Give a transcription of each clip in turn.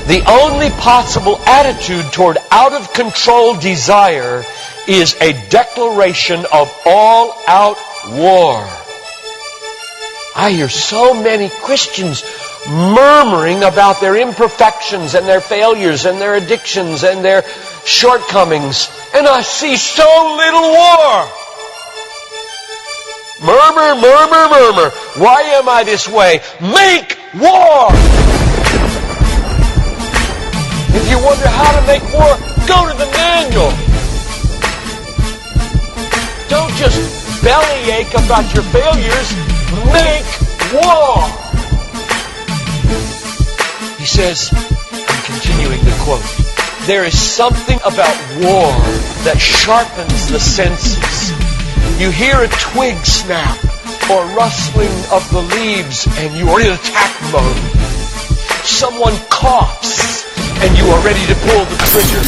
The only possible attitude toward out-of-control desire is a declaration of all-out war. I hear so many Christians murmuring about their imperfections and their failures and their addictions and their shortcomings, and I see so little war. Murmur, murmur, murmur. Why am I this way? Make war! If you wonder how to make war, go to the manual. Don't just bellyache about your failures. Make war! He says, I'm continuing the quote, there is something about war that sharpens the senses. You hear a twig snap or rustling of the leaves and you are in attack mode. Someone coughs and you are ready to pull the trigger.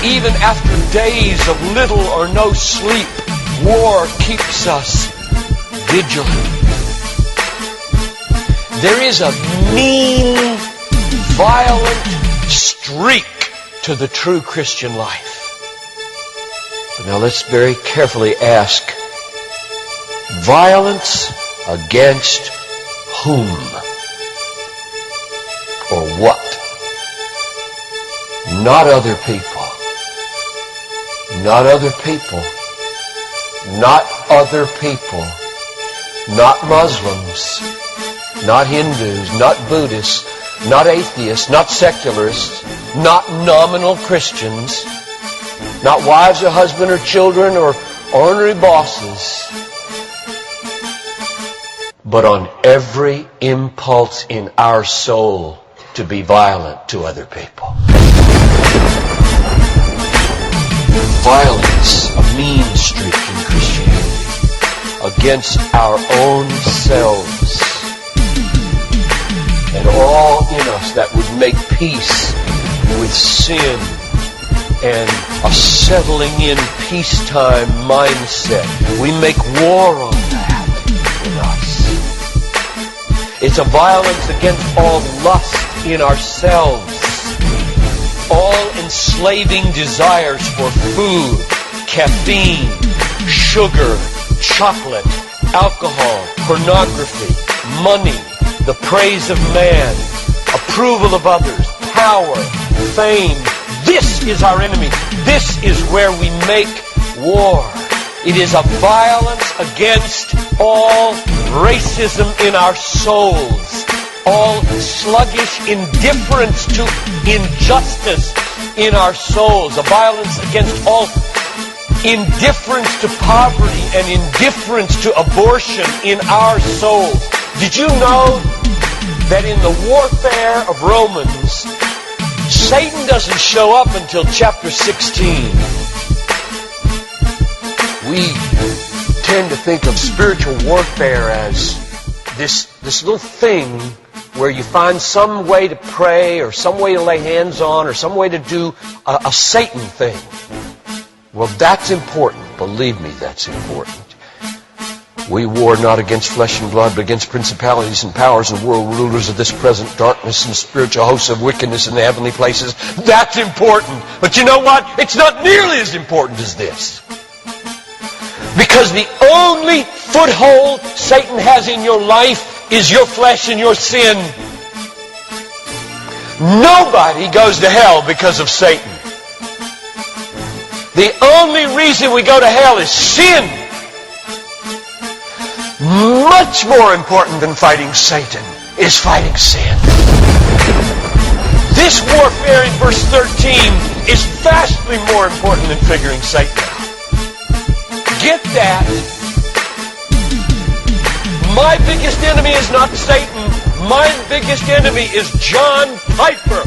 Even after days of little or no sleep, war keeps us vigilant. There is a mean, violent streak to the true Christian life. But now let's very carefully ask, violence against whom? Or what? Not other people. Not other people. Not other people. Not Muslims. Not Hindus. Not Buddhists. Not atheists. Not secularists. Not nominal Christians. Not wives or husband or children or ornery bosses. But on every impulse in our soul to be violent to other people. Violence, a mean streak in Christianity, against our own selves. And all in us that would make peace with sin and a settling in peacetime mindset. We make war on that in us. It's a violence against all lust in ourselves. All enslaving desires for food, caffeine, sugar, chocolate, alcohol, pornography, money, the praise of man, approval of others, power, fame. This is our enemy. This is where we make war. It is a violence against all racism in our souls, all sluggish indifference to injustice in our souls, a violence against all indifference to poverty and indifference to abortion in our souls. Did you know that in the warfare of Romans, Satan doesn't show up until chapter 16. We tend to think of spiritual warfare as this little thing where you find some way to pray or some way to lay hands on or some way to do a Satan thing. Well, that's important. Believe me, that's important. We war not against flesh and blood, but against principalities and powers and world rulers of this present darkness and spiritual hosts of wickedness in the heavenly places. That's important. But you know what? It's not nearly as important as this. Because the only foothold Satan has in your life is your flesh and your sin. Nobody goes to hell because of Satan. The only reason we go to hell is sin. Much more important than fighting Satan is fighting sin. This warfare in verse 13 is vastly more important than figuring Satan out. Get that. My biggest enemy is not Satan. My biggest enemy is John Piper.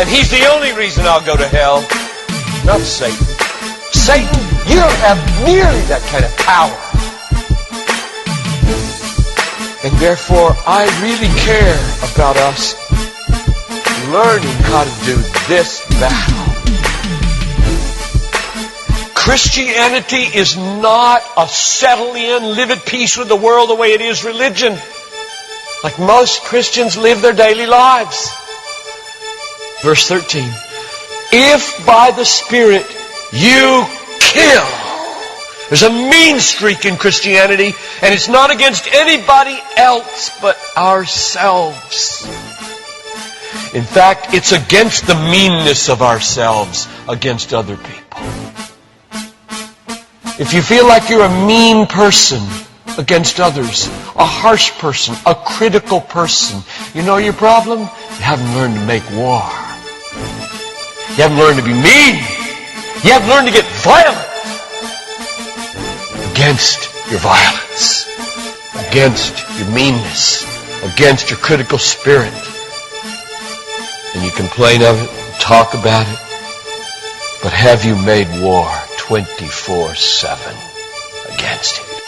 And he's the only reason I'll go to hell, not Satan. Satan, you don't have nearly that kind of power. And therefore, I really care about us learning how to do this battle. Christianity is not a settle in, live at peace with the world the way it is religion. Like most Christians live their daily lives. Verse 13. If by the Spirit you kill. There's a mean streak in Christianity, and it's not against anybody else but ourselves. In fact, it's against the meanness of ourselves against other people. If you feel like you're a mean person against others, a harsh person, a critical person, you know your problem? You haven't learned to make war. You haven't learned to be mean. You haven't learned to get violent against your violence, against your meanness, against your critical spirit. And you complain of it, talk about it, but have you made war 24/7 against it?